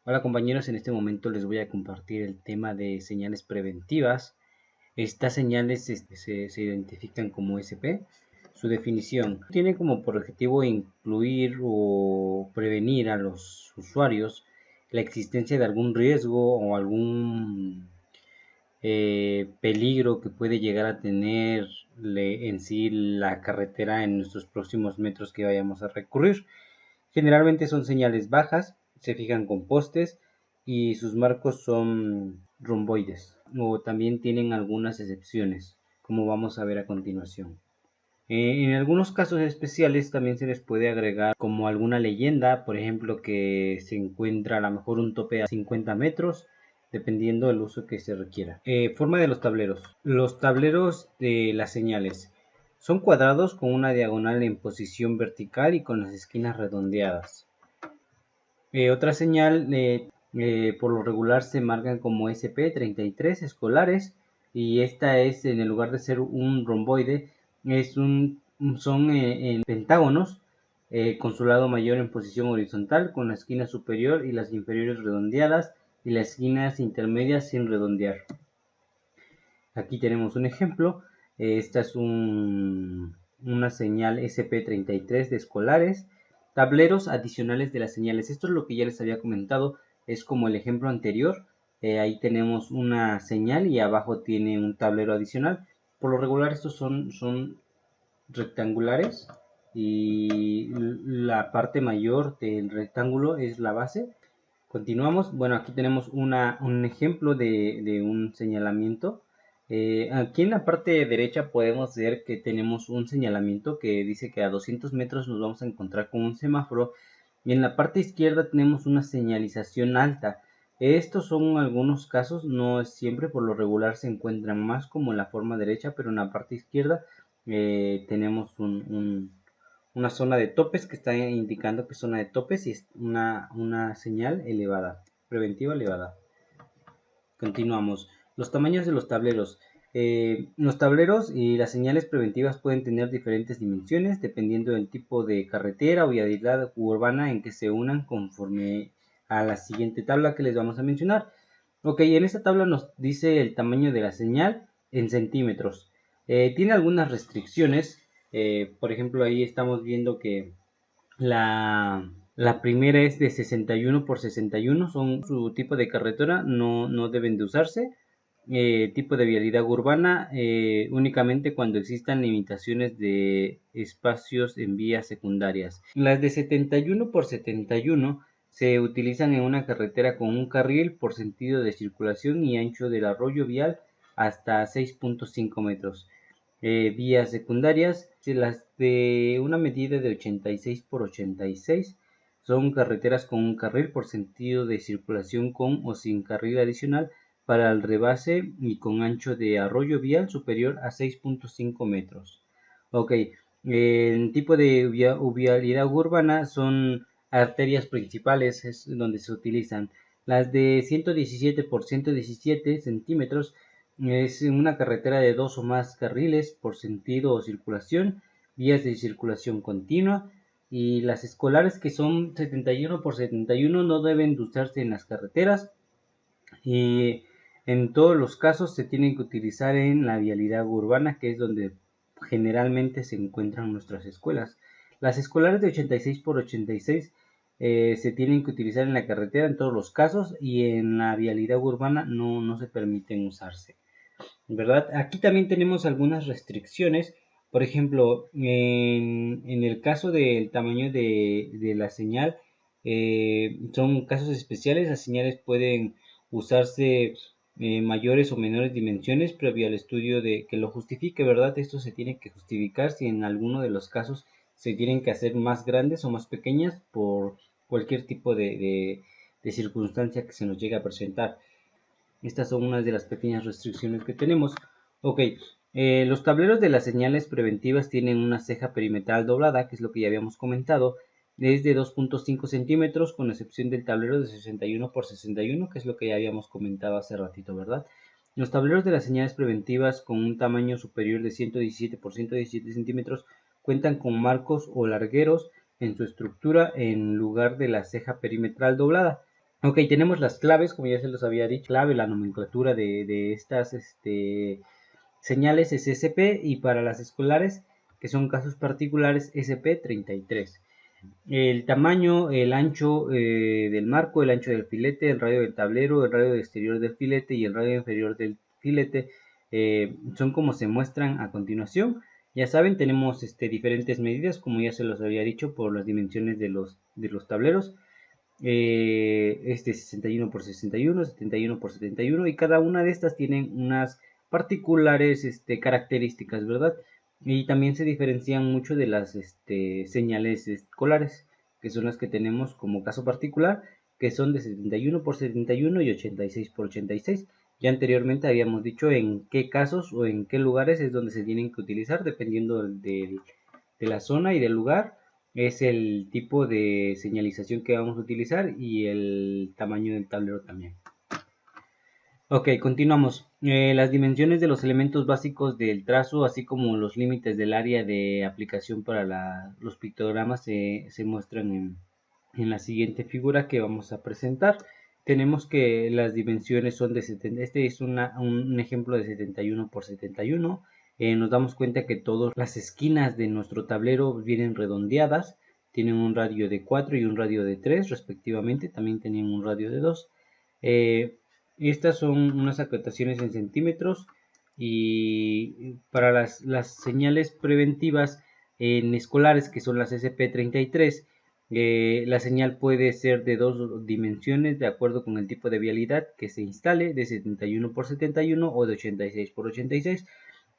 Hola compañeros, en este momento les voy a compartir el tema de señales preventivas. Estas señales se identifican como SP. Su definición tiene como por objetivo incluir o prevenir a los usuarios la existencia de algún riesgo o algún peligro que puede llegar a tener en sí la carretera en nuestros próximos metros que vayamos a recurrir. Generalmente son señales bajas, se fijan con postes y sus marcos son romboides, o también tienen algunas excepciones, como vamos a ver a continuación. En algunos casos especiales también se les puede agregar como alguna leyenda, por ejemplo que se encuentra a lo mejor un tope a 50 metros, dependiendo del uso que se requiera. Forma de los tableros. Los tableros de las señales son cuadrados con una diagonal en posición vertical y con las esquinas redondeadas. Otra señal por lo regular se marcan como SP33 escolares, y esta es, en el lugar de ser un romboide, son en pentágonos con su lado mayor en posición horizontal, con la esquina superior y las inferiores redondeadas y las esquinas intermedias sin redondear. Aquí tenemos un ejemplo. Esta es una señal SP33 de escolares. Tableros adicionales de las señales. Esto es lo que ya les había comentado. Es como el ejemplo anterior. Ahí tenemos una señal y abajo tiene un tablero adicional. Por lo regular estos son rectangulares y la parte mayor del rectángulo es la base. Continuamos. Bueno, aquí tenemos un ejemplo de un señalamiento. Aquí en la parte derecha podemos ver que tenemos un señalamiento que dice que a 200 metros nos vamos a encontrar con un semáforo, y en la parte izquierda tenemos una señalización alta. Estos son algunos casos, no es siempre, por lo regular se encuentran más como en la forma derecha, pero en la parte izquierda tenemos una zona de topes que está indicando que es zona de topes y es una señal elevada, preventiva elevada. Continuamos. Los tamaños de los tableros. Los tableros y las señales preventivas pueden tener diferentes dimensiones dependiendo del tipo de carretera o vialidad urbana en que se unan, conforme a la siguiente tabla que les vamos a mencionar. Ok, en esta tabla nos dice el tamaño de la señal en centímetros. Tiene algunas restricciones. Por ejemplo, ahí estamos viendo que la primera es de 61 por 61, son su tipo de carretera, no deben de usarse. Tipo de vialidad urbana, únicamente cuando existan limitaciones de espacios en vías secundarias. Las de 71 por 71 se utilizan en una carretera con un carril por sentido de circulación y ancho del arroyo vial hasta 6.5 metros. Vías secundarias, las de una medida de 86 por 86 son carreteras con un carril por sentido de circulación con o sin carril adicional para el rebase y con ancho de arroyo vial superior a 6.5 metros. Ok, el tipo de vialidad urbana son arterias principales, es donde se utilizan. Las de 117 por 117 centímetros es una carretera de dos o más carriles por sentido o circulación, vías de circulación continua. Y las escolares, que son 71 por 71, no deben de usarse en las carreteras, y en todos los casos se tienen que utilizar en la vialidad urbana, que es donde generalmente se encuentran nuestras escuelas. Las escolares de 86 por 86 se tienen que utilizar en la carretera en todos los casos, y en la vialidad urbana no se permiten usarse, ¿verdad? Aquí también tenemos algunas restricciones. Por ejemplo, en el caso del tamaño de la señal, son casos especiales. Las señales pueden usarse mayores o menores dimensiones previo al estudio de que lo justifique, ¿verdad? Esto se tiene que justificar si en alguno de los casos se tienen que hacer más grandes o más pequeñas por cualquier tipo de circunstancia que se nos llegue a presentar. Estas son unas de las pequeñas restricciones que tenemos. Ok, los tableros de las señales preventivas tienen una ceja perimetral doblada, que es lo que ya habíamos comentado, es de 2.5 centímetros, con excepción del tablero de 61 por 61, que es lo que ya habíamos comentado hace ratito, ¿verdad? Los tableros de las señales preventivas con un tamaño superior de 117 por 117 centímetros cuentan con marcos o largueros en su estructura en lugar de la ceja perimetral doblada. Ok, tenemos las claves, como ya se los había dicho, clave, la nomenclatura de estas señales es SP, y para las escolares, que son casos particulares, SP33. El tamaño, el ancho del marco, el ancho del filete, el radio del tablero, el radio exterior del filete y el radio inferior del filete son como se muestran a continuación. Ya saben, tenemos diferentes medidas, como ya se los había dicho, por las dimensiones de los tableros. 61 por 61, 71 por 71, y cada una de estas tienen unas particulares características, ¿verdad? Y también se diferencian mucho de las señales escolares, que son las que tenemos como caso particular, que son de 71 por 71 y 86 por 86. Ya anteriormente habíamos dicho en qué casos o en qué lugares es donde se tienen que utilizar, dependiendo de la zona y del lugar. Es el tipo de señalización que vamos a utilizar y el tamaño del tablero también. Ok, continuamos. Las dimensiones de los elementos básicos del trazo, así como los límites del área de aplicación para los pictogramas, se muestran en la siguiente figura que vamos a presentar. Tenemos que las dimensiones son de 70. Este es un ejemplo de 71 por 71. Nos damos cuenta que todas las esquinas de nuestro tablero vienen redondeadas. Tienen un radio de 4 y un radio de 3 respectivamente. También tienen un radio de 2. Estas son unas acotaciones en centímetros, y para las señales preventivas en escolares, que son las SP33, la señal puede ser de dos dimensiones de acuerdo con el tipo de vialidad que se instale, de 71 por 71 o de 86 por 86.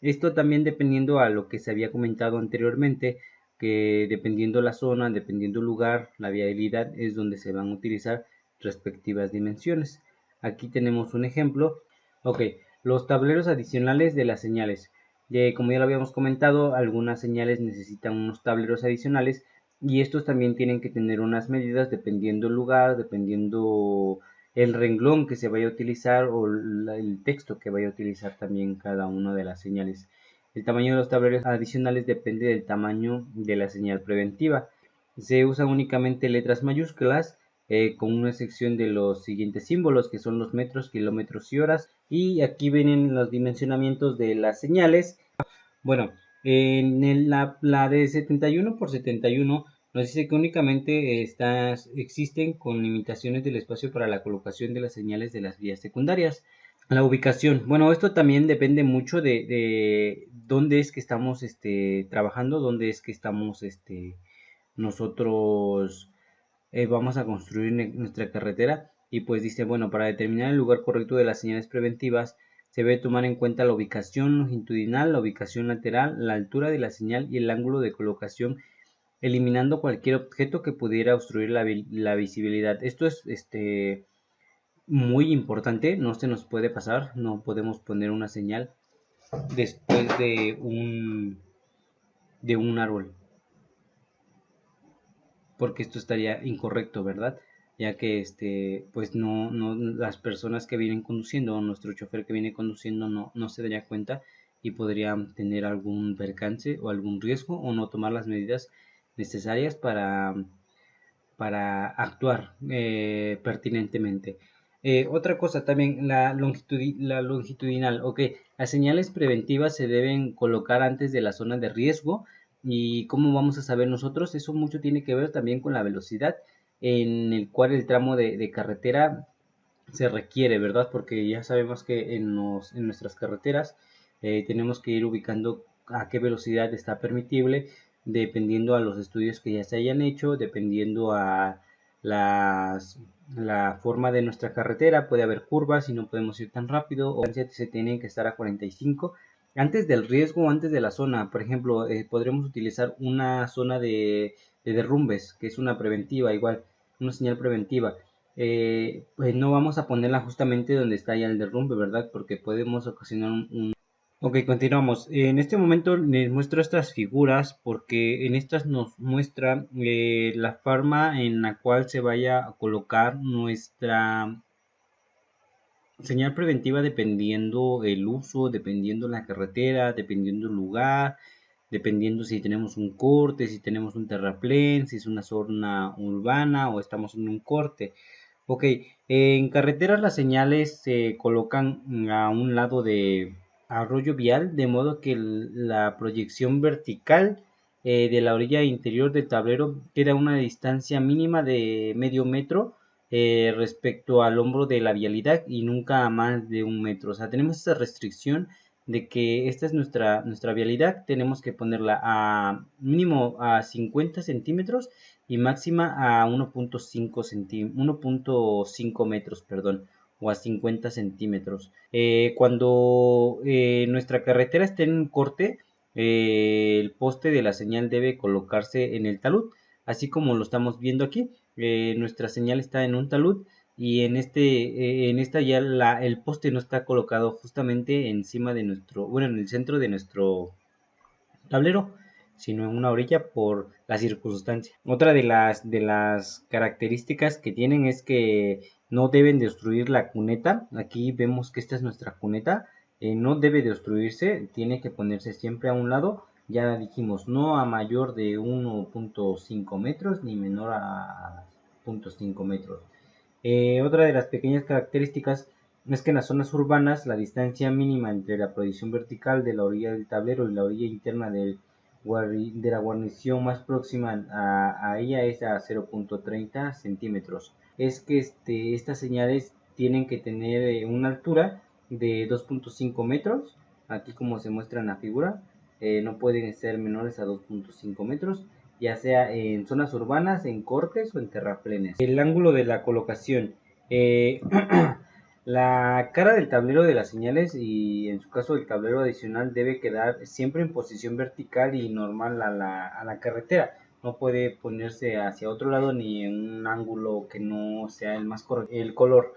Esto también dependiendo a lo que se había comentado anteriormente, que dependiendo la zona, dependiendo el lugar, la vialidad es donde se van a utilizar respectivas dimensiones. Aquí tenemos un ejemplo. Ok, los tableros adicionales de las señales. Como ya lo habíamos comentado, algunas señales necesitan unos tableros adicionales, y estos también tienen que tener unas medidas dependiendo el lugar, dependiendo el renglón que se vaya a utilizar o el texto que vaya a utilizar también cada una de las señales. El tamaño de los tableros adicionales depende del tamaño de la señal preventiva. Se usan únicamente letras mayúsculas, con una sección de los siguientes símbolos, que son los metros, kilómetros y horas. Y aquí vienen los dimensionamientos de las señales. Bueno, la de 71 por 71 nos dice que únicamente existen con limitaciones del espacio para la colocación de las señales de las vías secundarias. La ubicación. Bueno, esto también depende mucho de dónde es que estamos trabajando, dónde es que estamos nosotros vamos a construir nuestra carretera. Y pues dice, bueno, para determinar el lugar correcto de las señales preventivas se debe tomar en cuenta la ubicación longitudinal, la ubicación lateral, la altura de la señal y el ángulo de colocación, eliminando cualquier objeto que pudiera obstruir la visibilidad. Esto es muy importante, no se nos puede pasar, no podemos poner una señal después de un árbol, porque esto estaría incorrecto, ¿verdad? Ya que pues no las personas que vienen conduciendo, o nuestro chofer que viene conduciendo, no se daría cuenta y podrían tener algún percance o algún riesgo, o no tomar las medidas necesarias para actuar pertinentemente. Otra cosa también, la longitudinal. Ok, las señales preventivas se deben colocar antes de la zona de riesgo. ¿Y cómo vamos a saber nosotros? Eso mucho tiene que ver también con la velocidad en el cual el tramo de carretera se requiere, ¿verdad? Porque ya sabemos que en nuestras carreteras tenemos que ir ubicando a qué velocidad está permitible, dependiendo a los estudios que ya se hayan hecho, dependiendo a la forma de nuestra carretera. Puede haber curvas y no podemos ir tan rápido, o se tienen que estar a 45 antes del riesgo, antes de la zona. Por ejemplo, podremos utilizar una zona de derrumbes, que es una preventiva, igual, una señal preventiva. Pues no vamos a ponerla justamente donde está ya el derrumbe, ¿verdad? Porque podemos ocasionar Ok, continuamos. En este momento les muestro estas figuras porque en estas nos muestra la forma en la cual se vaya a colocar nuestra señal preventiva, dependiendo el uso, dependiendo la carretera, dependiendo el lugar, dependiendo si tenemos un corte, si tenemos un terraplén, si es una zona urbana o estamos en un corte. Ok, en carreteras las señales se colocan a un lado de arroyo vial, de modo que la proyección vertical de la orilla interior del tablero queda a una distancia mínima de medio metro respecto al hombro de la vialidad y nunca a más de un metro. O sea, tenemos esa restricción de que esta es nuestra vialidad, tenemos que ponerla a mínimo a 50 centímetros y máxima a 1.5 metros, perdón, o a 50 centímetros. Cuando nuestra carretera esté en un corte, el poste de la señal debe colocarse en el talud, así como lo estamos viendo aquí. Nuestra señal está en un talud y en esta ya el poste no está colocado justamente encima de bueno, en el centro de nuestro tablero, sino en una orilla por la circunstancia. Otra de las características que tienen es que no deben de obstruir la cuneta. Aquí vemos que esta es nuestra cuneta. No debe de obstruirse, tiene que ponerse siempre a un lado. Ya dijimos, no a mayor de 1.5 metros ni menor a 0.5 metros. Otra de las pequeñas características es que en las zonas urbanas la distancia mínima entre la proyección vertical de la orilla del tablero y la orilla interna de la guarnición más próxima a ella es a 0.30 centímetros. Es que estas señales tienen que tener una altura de 2.5 metros, aquí como se muestra en la figura, no pueden ser menores a 2.5 metros, ya sea en zonas urbanas, en cortes o en terraplenes. El ángulo de la colocación. eh, La cara del tablero de las señales y en su caso el tablero adicional debe quedar siempre en posición vertical y normal a la carretera. No puede ponerse hacia otro lado ni en un ángulo que no sea el más correcto. El color.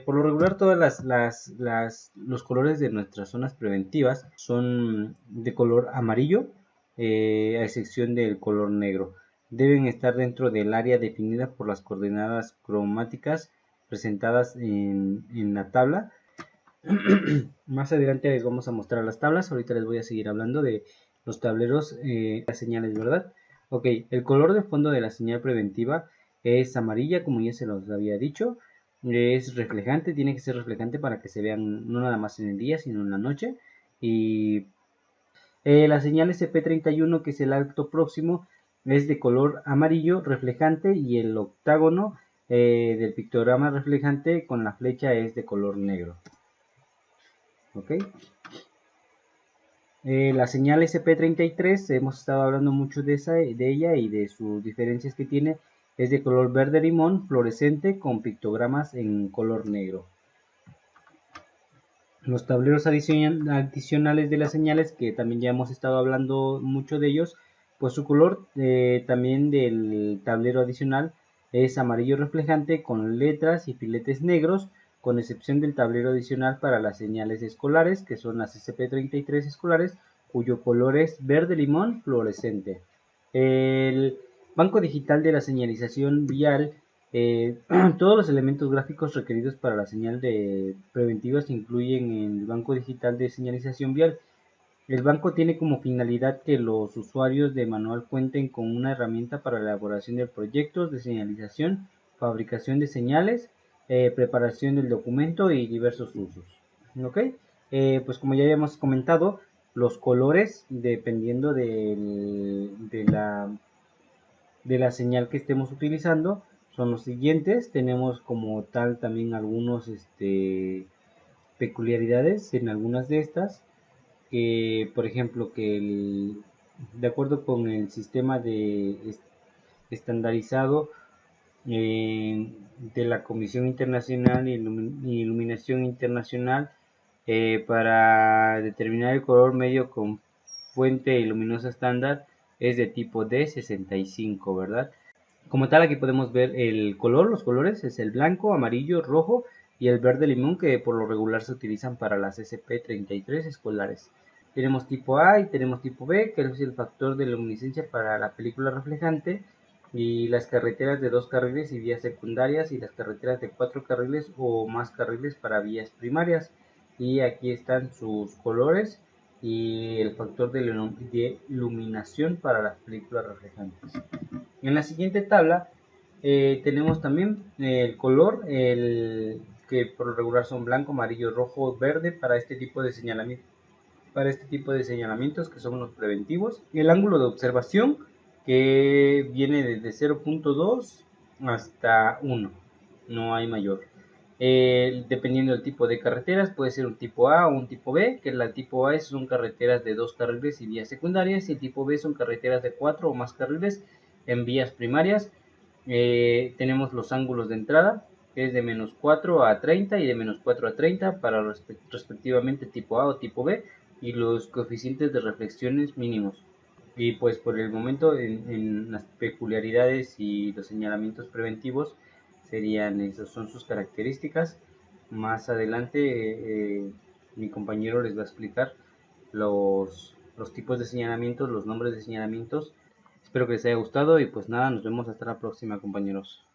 Por lo regular todas los colores de nuestras zonas preventivas son de color amarillo, a excepción del color negro. Deben estar dentro del área definida por las coordenadas cromáticas presentadas en la tabla. Más adelante les vamos a mostrar las tablas. Ahorita les voy a seguir hablando de los tableros, las señales, ¿verdad? Ok, el color de fondo de la señal preventiva es amarilla, como ya se los había dicho. Es reflejante, tiene que ser reflejante para que se vean no nada más en el día, sino en la noche. Y la señal SP31, que es el alto próximo, es de color amarillo reflejante y el octágono del pictograma reflejante con la flecha es de color negro. ¿Ok? La señal SP33, hemos estado hablando mucho de ella y de sus diferencias que tiene, es de color verde limón fluorescente con pictogramas en color negro. Los tableros adicionales de las señales, que también ya hemos estado hablando mucho de ellos, pues su color también del tablero adicional es amarillo reflejante con letras y filetes negros, con excepción del tablero adicional para las señales escolares, que son las SP33 escolares, cuyo color es verde limón fluorescente. El banco digital de la señalización vial, todos los elementos gráficos requeridos para la señal de preventiva se incluyen en el banco digital de señalización vial. El banco tiene como finalidad que los usuarios de manual cuenten con una herramienta para la elaboración de proyectos de señalización, fabricación de señales, preparación del documento y diversos usos. ¿Ok? Pues como ya habíamos comentado, los colores, dependiendo de la señal que estemos utilizando, son los siguientes. Tenemos como tal también algunos peculiaridades en algunas de estas, que por ejemplo que de acuerdo con el sistema estandarizado de la Comisión Internacional de Iluminación Internacional, para determinar el color medio con fuente luminosa estándar es de tipo D65, ¿verdad? Como tal, aquí podemos ver los colores es el blanco, amarillo, rojo y el verde limón, que por lo regular se utilizan para las SP33 escolares. Tenemos tipo A y tenemos tipo B, que es el factor de luminiscencia para la película reflejante, y las carreteras de 2 carriles y vías secundarias, y las carreteras de 4 carriles o más carriles para vías primarias. Y aquí están sus colores y el factor de iluminación para las películas reflejantes. En la siguiente tabla Tenemos también el color, que por lo regular son blanco, amarillo, rojo, verde para este tipo de señalamiento, para este tipo de señalamientos que son los preventivos. El ángulo de observación, que viene desde 0.2 hasta 1, no hay mayor. Dependiendo del tipo de carreteras, puede ser un tipo A o un tipo B, que la tipo A son carreteras de 2 carriles y vías secundarias, y el tipo B son carreteras de 4 o más carriles en vías primarias. Tenemos los ángulos de entrada, que es de -4 a 30 y de -4 a 30 para respectivamente tipo A o tipo B, y los coeficientes de reflexiones mínimos. Y pues por el momento en las peculiaridades y los señalamientos preventivos serían esos, son sus características. Más adelante mi compañero les va a explicar los tipos de señalamientos, los nombres de señalamientos. Espero que les haya gustado y pues nada, nos vemos hasta la próxima, compañeros.